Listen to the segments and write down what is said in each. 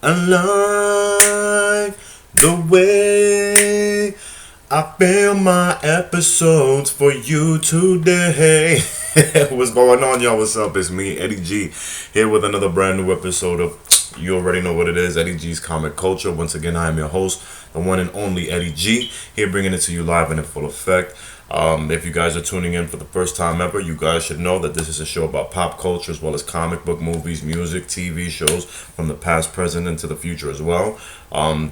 I like the way I film my episodes for you today. What's going on, y'all? What's up? It's me, Eddie G, here with another brand new episode of, you already know what it is, Eddie G's Comic Culture. Once again, I am your host, the one and only Eddie G, here bringing it to you live and in full effect. If you guys are tuning in for the first time ever, you guys should know that this is a show about pop culture as well as comic book, movies, music, TV shows from the past, present, and to the future as well.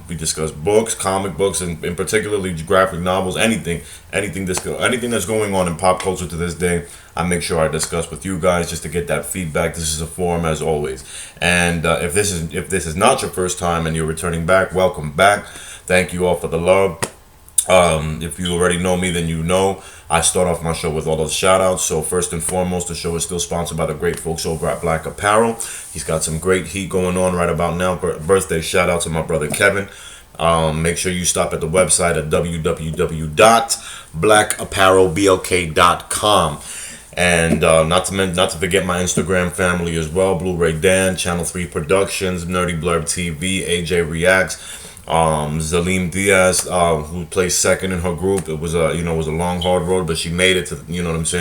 We discuss books, comic books, and in particularly graphic novels, anything that's going on in pop culture to this day. I make sure I discuss with you guys just to get that feedback. This is a forum as always. And if this is not your first time and you're returning back, welcome back. Thank you all for the love. If you already know me, then you know I start off my show with all those shout outs. So first and foremost, the show is still sponsored by the great folks over at Black Apparel. He's got some great heat going on right about now. Birthday shout out to my brother Kevin. Make sure you stop at the website at www.blackapparelblk.com. And not to forget my Instagram family as well, Blu-ray Dan, Channel 3 Productions, Nerdy Blurb TV, AJ Reacts, Zalim Diaz, who plays second in her group. It was a long hard road, but she made it to,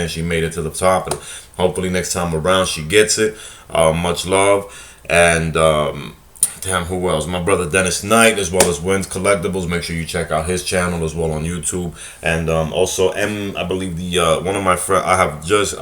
she made it to the top, and hopefully next time around she gets it. Much love. And who else? My brother Dennis Knight, as well as Wins Collectibles. Make sure you check out his channel as well on YouTube. And also I believe one of my friends, I have just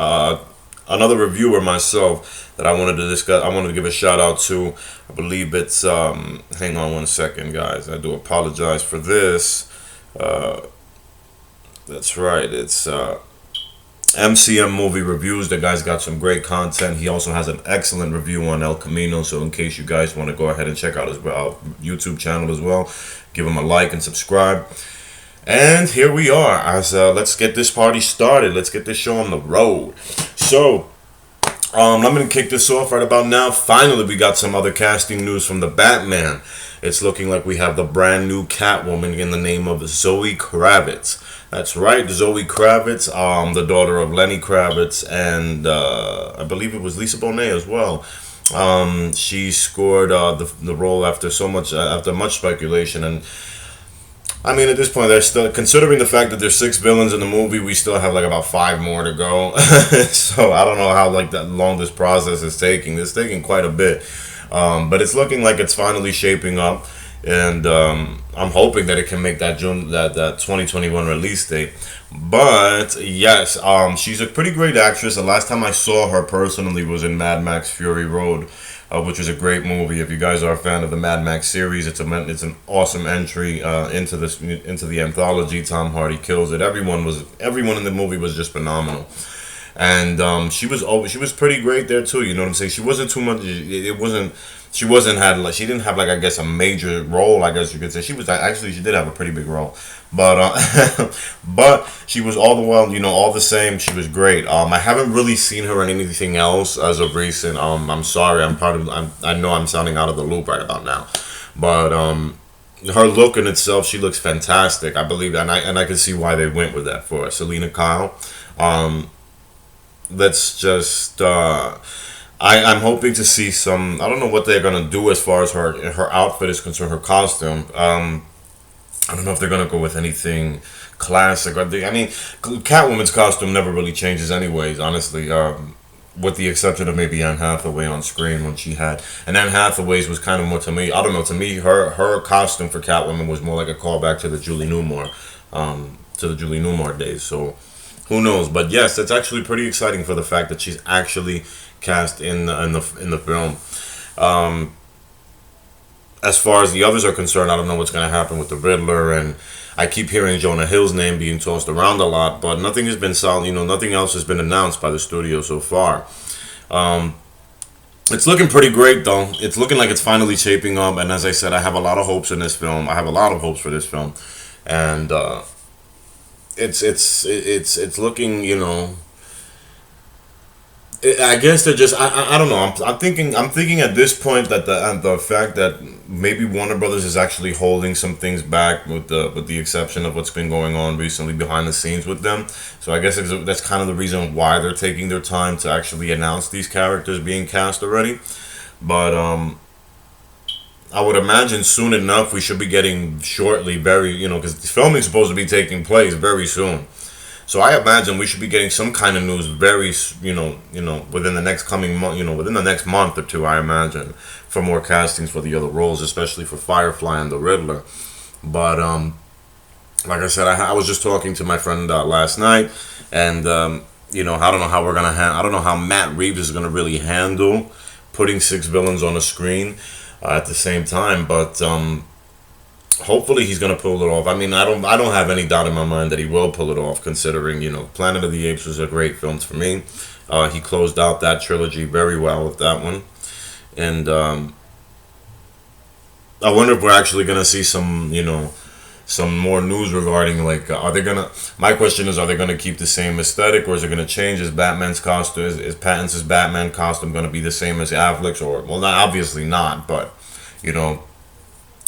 another reviewer myself that I wanted to discuss. I wanted to give a shout out to. I believe it's hang on one second, guys. I do apologize for this. That's right. It's MCM Movie Reviews. The guy's got some great content. He also has an excellent review on El Camino. So in case you guys want to go ahead and check out his YouTube channel as well, give him a like and subscribe. And here we are. Let's get this party started. Let's get this show on the road. So I'm going to kick this off right about now. Finally, we got some other casting news from the Batman. It's looking like we have the brand new Catwoman in the name of Zoe Kravitz. That's right, Zoe Kravitz, the daughter of Lenny Kravitz, and I believe it was Lisa Bonet as well. She scored the role after much speculation, and I mean, at this point, they're still, considering the fact that there's 6 villains in the movie, we still have like about 5 more to go. So I don't know how that long this process is taking. It's taking quite a bit, but it's looking like it's finally shaping up, and I'm hoping that it can make that 2021 release date. But yes, she's a pretty great actress. The last time I saw her personally was in Mad Max Fury Road, which is a great movie. If you guys are a fan of the Mad Max series, it's an awesome entry into the anthology. Tom Hardy kills it. Everyone in the movie was just phenomenal, and she was pretty great there too. You know what I'm saying? She wasn't too much. She didn't have I guess a major role, I guess you could say. She did have a pretty big role, but but she was all the same. She was great. I haven't really seen her in anything else as of recent. I'm sorry. I know I'm sounding out of the loop right about now, but her look in itself, she looks fantastic. I believe, and I can see why they went with that for Selena Kyle. Let's just. I'm hoping to see some. I don't know what they're gonna do as far as her outfit is concerned, her costume. I don't know if they're gonna go with anything classic. Catwoman's costume never really changes, anyways. Honestly, with the exception of maybe Anne Hathaway on screen when she had. And Anne Hathaway's was kind of more to me. I don't know. To me, her costume for Catwoman was more like a callback to the Julie Newmar, days. So who knows? But yes, it's actually pretty exciting for the fact that she's actually cast in the film. As far as the others are concerned, I don't know what's going to happen with the Riddler, and I keep hearing Jonah Hill's name being tossed around a lot, but nothing has been solid. Nothing else has been announced by the studio so far. It's looking pretty great though. It's looking like it's finally shaping up, and as I said, I have a lot of hopes in this film. I have a lot of hopes for this film, and it's looking, I guess they're just I don't know. I'm thinking at this point that the fact that maybe Warner Brothers is actually holding some things back with the exception of what's been going on recently behind the scenes with them. So I guess that's kind of the reason why they're taking their time to actually announce these characters being cast already. But I would imagine soon enough we should be getting shortly, very, because the filming is supposed to be taking place very soon. So I imagine we should be getting some kind of news very, within the next coming month, within the next month or two, I imagine, for more castings for the other roles, especially for Firefly and the Riddler. But like I said, I was just talking to my friend last night, and I don't know how I don't know how Matt Reeves is gonna really handle putting six villains on the screen at the same time, but hopefully he's gonna pull it off. I mean, I don't have any doubt in my mind that he will pull it off, considering Planet of the Apes was a great film for me. He closed out that trilogy very well with that one, and I wonder if we're actually gonna see some more news regarding, like, are they gonna? My question is, are they gonna keep the same aesthetic, or is it gonna change? Is Batman's costume, is Pattinson's Batman costume gonna be the same as Affleck's, or, well, not obviously not, but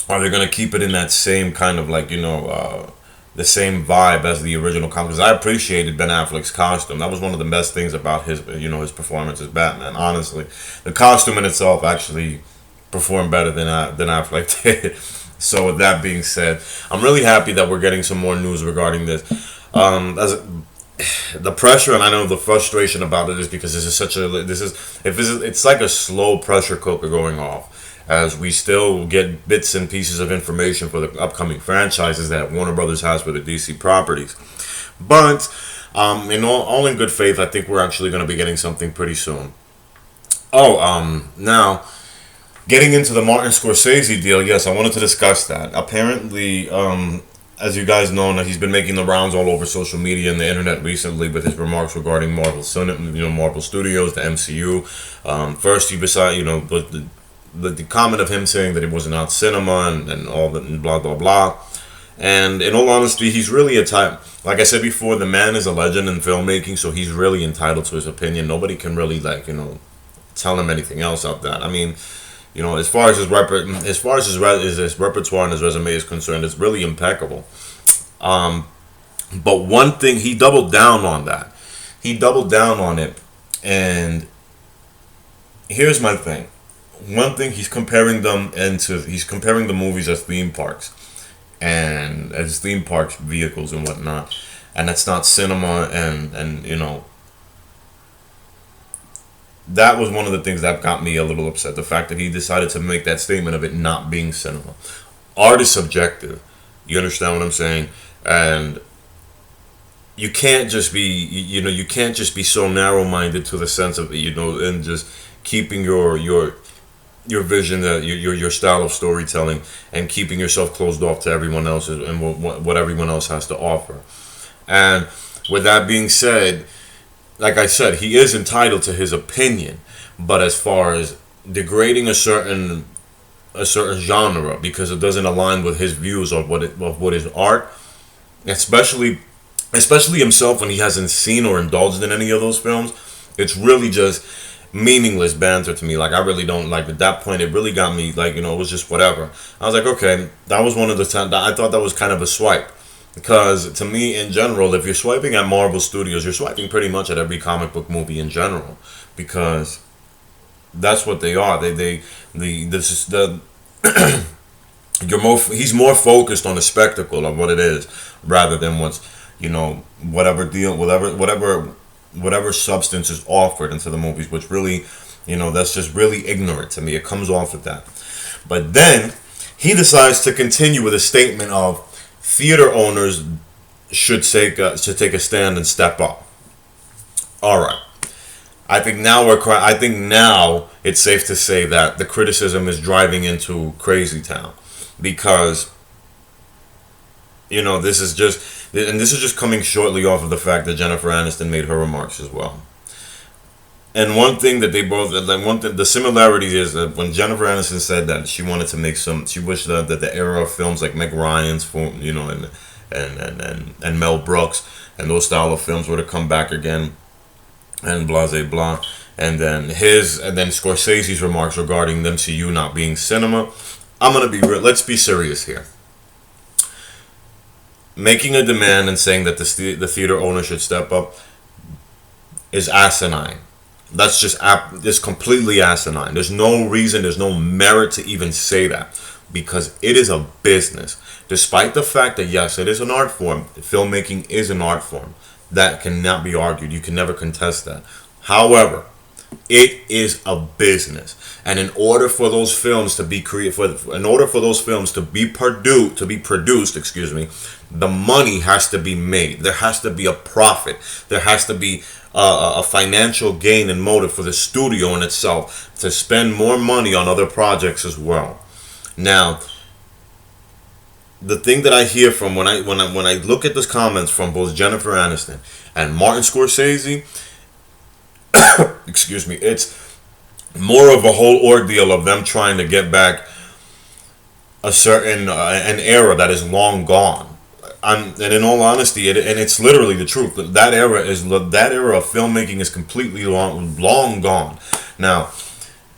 are they gonna keep it in that same kind of, like, the same vibe as the original comic? Because I appreciated Ben Affleck's costume. That was one of the best things about his his performance as Batman. Honestly, the costume in itself actually performed better than Affleck did. So with that being said, I'm really happy that we're getting some more news regarding this. As the pressure, and I know the frustration about it, is because it's like a slow pressure cooker going off, as we still get bits and pieces of information for the upcoming franchises that Warner Brothers has for the DC properties. But all in good faith, I think we're actually going to be getting something pretty soon. Now, getting into the Martin Scorsese deal, yes, I wanted to discuss that. Apparently, as you guys know, he's been making the rounds all over social media and the internet recently with his remarks regarding Marvel Studios, the MCU. First, he decided, the comment of him saying that it wasn't out cinema and all that and blah blah blah. And in all honesty, he's really like I said before, the man is a legend in filmmaking, so he's really entitled to his opinion. Nobody can really tell him anything else out there. I mean, as far as his repertoire and his resume is concerned, it's really impeccable. But one thing, he doubled down on that. He doubled down on it, and here's my thing. One thing, he's comparing the movies as theme parks, and as theme parks vehicles and whatnot, and that's not cinema, and that was one of the things that got me a little upset. The fact that he decided to make that statement of it not being cinema. Art is subjective. You understand what I'm saying? And you can't just be so narrow-minded to the sense of and just keeping your vision, your style of storytelling, and keeping yourself closed off to everyone else and what everyone else has to offer. And with that being said, like I said, he is entitled to his opinion, but as far as degrading a certain genre because it doesn't align with his views of what is art, especially himself when he hasn't seen or indulged in any of those films, it's really just meaningless banter to me. Like, I really don't like. At that point, it really got me, like, it was just whatever. I was like, okay, that was one of the times I thought that was kind of a swipe. Because to me, in general, if you're swiping at Marvel Studios, you're swiping pretty much at every comic book movie in general, because that's what they are. He's more focused on the spectacle of what it is rather than what's whatever substance is offered into the movies, which really, that's just really ignorant to me. It comes off of that. But then he decides to continue with a statement of theater owners should take a stand and step up. All right. I think now it's safe to say that the criticism is driving into crazy town, because this is just coming shortly off of the fact that Jennifer Aniston made her remarks as well. And one thing that the similarity is that when Jennifer Aniston said that she wanted to make she wished that the era of films like Meg Ryan's, and Mel Brooks and those style of films were to come back again, and blah blah, and then Scorsese's remarks regarding the MCU not being cinema. I'm gonna be real. Let's be serious here. Making a demand and saying that the theater owner should step up is asinine. That's just completely asinine. There's no reason, there's no merit to even say that, because it is a business. Despite the fact that yes, it is an art form, filmmaking is an art form. That cannot be argued. You can never contest that. However, it is a business, and in order for those films to be in order for those films to be produced, excuse me, the money has to be made. There has to be a profit. There has to be a financial gain and motive for the studio in itself to spend more money on other projects as well. Now, the thing that I hear from when I look at the comments from both Jennifer Aniston and Martin Scorsese, excuse me, it's more of a whole ordeal of them trying to get back a certain an era that is long gone. And in all honesty, and it's literally the truth. That era of filmmaking is completely long gone. Now,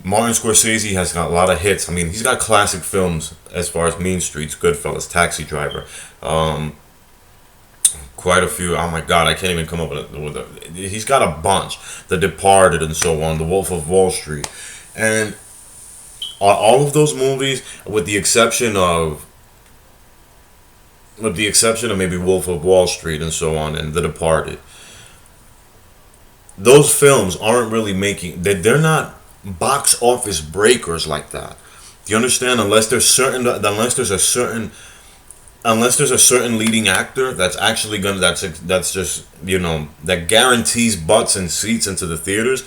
Martin Scorsese has got a lot of hits. I mean, he's got classic films as far as Mean Streets, Goodfellas, Taxi Driver, quite a few. Oh my God, I can't even come up with a. He's got a bunch. The Departed and so on, The Wolf of Wall Street, and all of those movies, with the exception of maybe Wolf of Wall Street and so on, and The Departed, those films aren't really making. They're not box office breakers like that. Do you understand? Unless there's a certain leading actor that's actually gonna that's just, you know, that guarantees butts and seats into the theaters,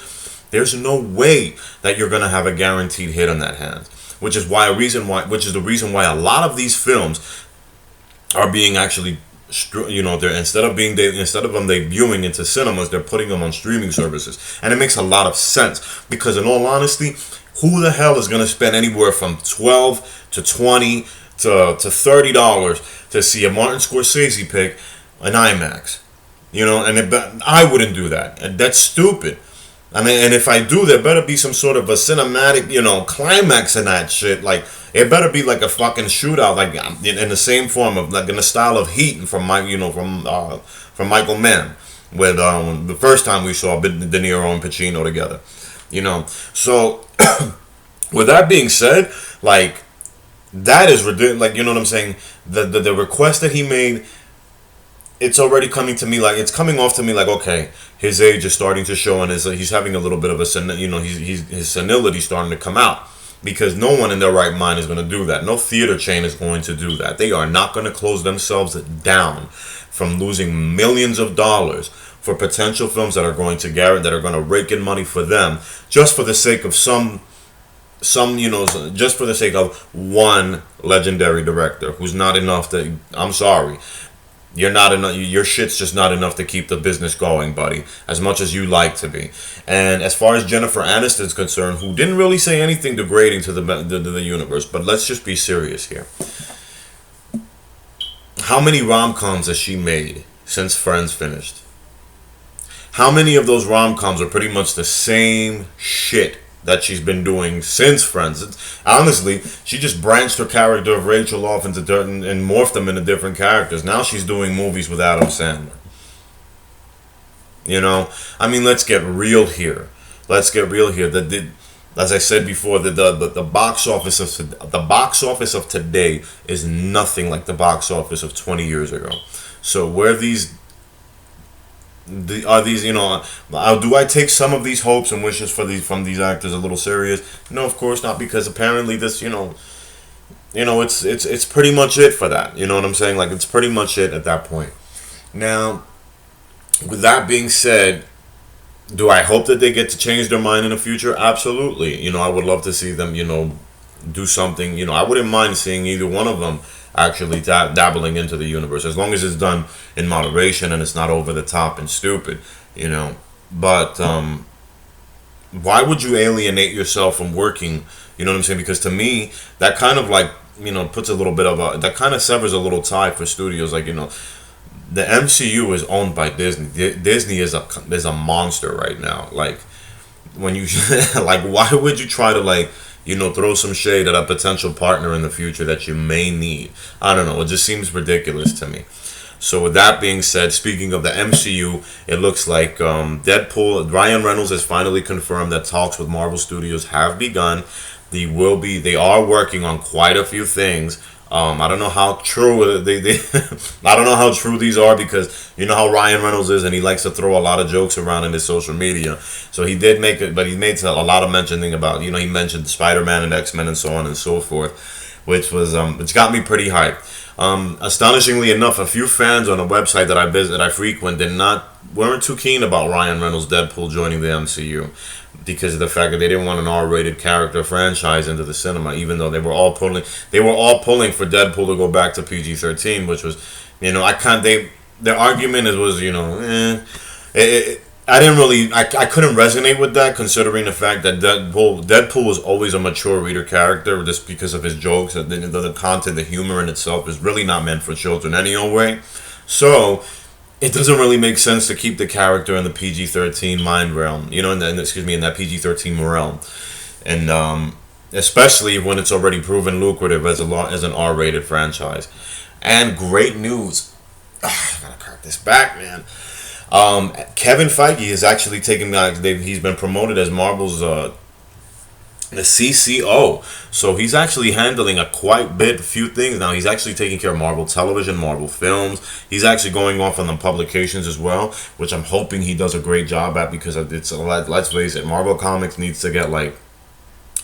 there's no way that you're gonna have a guaranteed hit on that hand. Which is the reason why a lot of these films are being actually, you know, they're instead of them debuting into cinemas, they're putting them on streaming services, and it makes a lot of sense, because in all honesty, who the hell is going to spend anywhere from $12 to $20 to $30 to see a Martin Scorsese pick an IMAX? You know, and I wouldn't do that, and that's stupid. I mean, and if I do, there better be some sort of a cinematic, you know, climax in that shit. Like, it better be like a fucking shootout, like in the same form of, like, in the style of Heat from Michael Mann, with the first time we saw De Niro and Pacino together, you know. So, with that being said, like, that is ridiculous. Like, you know what I'm saying? The request that he made, it's already coming off to me like, okay, his age is starting to show, and he's having a little bit of his senility starting to come out, because no one in their right mind is going to do that. No theater chain is going to do that. They are not going to close themselves down from losing millions of dollars for potential films that are going to rake in money for them, just for the sake of just for the sake of one legendary director who's not enough to. I'm sorry. You're not enough. Your shit's just not enough to keep the business going, buddy, as much as you like to be. And as far as Jennifer Aniston's concerned, who didn't really say anything degrading to the universe, but let's just be serious here. How many rom-coms has she made since Friends finished? How many of those rom-coms are pretty much the same shit that she's been doing since Friends? Honestly, she just branched her character of Rachel off into and morphed them into different characters. Now she's doing movies with Adam Sandler. You know, I mean, let's get real here. As I said before, the box office of today is nothing like the box office of 20 years ago. So where do I take some of these hopes and wishes from these actors a little serious? No, of course not, because apparently this, it's pretty much it for that. You know what I'm saying? Like, it's pretty much it at that point. Now, with that being said, do I hope that they get to change their mind in the future? Absolutely. You know, I would love to see them, do something. I wouldn't mind seeing either one of them actually dabbling into the universe, as long as it's done in moderation and it's not over the top and stupid, but why would you alienate yourself from working? You know what I'm saying? Because to me, that kind of like, puts a little bit of that kind of severs a little tie for studios. Like, the MCU is owned by Disney. Disney is a monster right now. Like, when you like, why would you try to, like, throw some shade at a potential partner in the future that you may need? I don't know. It just seems ridiculous to me. So with that being said, speaking of the MCU, it looks like Deadpool. Ryan Reynolds has finally confirmed that talks with Marvel Studios have begun. They are working on quite a few things. I don't know how true I don't know how true these are, because you know how Ryan Reynolds is, and he likes to throw a lot of jokes around in his social media. So he did make it, but he made a lot of mentioning about, he mentioned Spider-Man and X-Men and so on and so forth, which got me pretty hyped. Astonishingly enough, a few fans on a website that I frequent weren't too keen about Ryan Reynolds' Deadpool joining the MCU, because of the fact that they didn't want an R-rated character franchise into the cinema, even though they were all pulling for Deadpool to go back to PG-13, which was, their argument I didn't really, I couldn't resonate with that, considering the fact that Deadpool was always a mature reader character, just because of his jokes, and the content, the humor in itself is really not meant for children anyway. So it doesn't really make sense to keep the character in the PG-13 mind realm, in that PG-13 realm, and especially when it's already proven lucrative as an R-rated franchise. And great news, I gotta crack this back, man. Kevin Feige is actually taking back. He's been promoted as Marvel's the CCO, so he's actually handling few things now. He's actually taking care of Marvel Television, Marvel Films. He's actually going off on the publications as well, which I'm hoping he does a great job at, because it's let's face it, Marvel Comics needs to get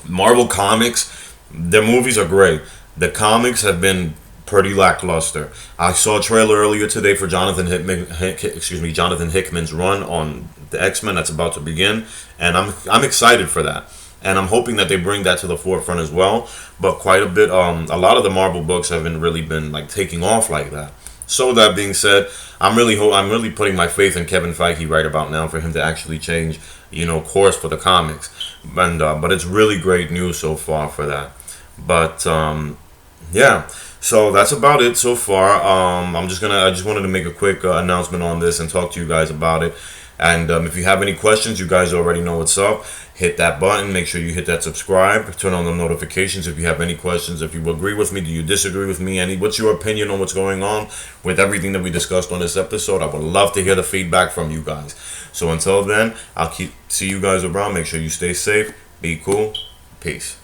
Marvel Comics. Their movies are great. The comics have been pretty lackluster. I saw a trailer earlier today for Jonathan Hickman's run on the X-Men that's about to begin, and I'm excited for that. And I'm hoping that they bring that to the forefront as well. But quite a bit, a lot of the Marvel books haven't really been taking off like that. So that being said, I'm really putting my faith in Kevin Feige right about now for him to actually change, course for the comics. And but it's really great news so far for that. But yeah. So that's about it so far. I just wanted to make a quick announcement on this and talk to you guys about it. And if you have any questions, you guys already know what's up. Hit that button. Make sure you hit that subscribe. Turn on the notifications if you have any questions. If you agree with me, do you disagree with me? What's your opinion on what's going on with everything that we discussed on this episode? I would love to hear the feedback from you guys. So until then, see you guys around. Make sure you stay safe. Be cool. Peace.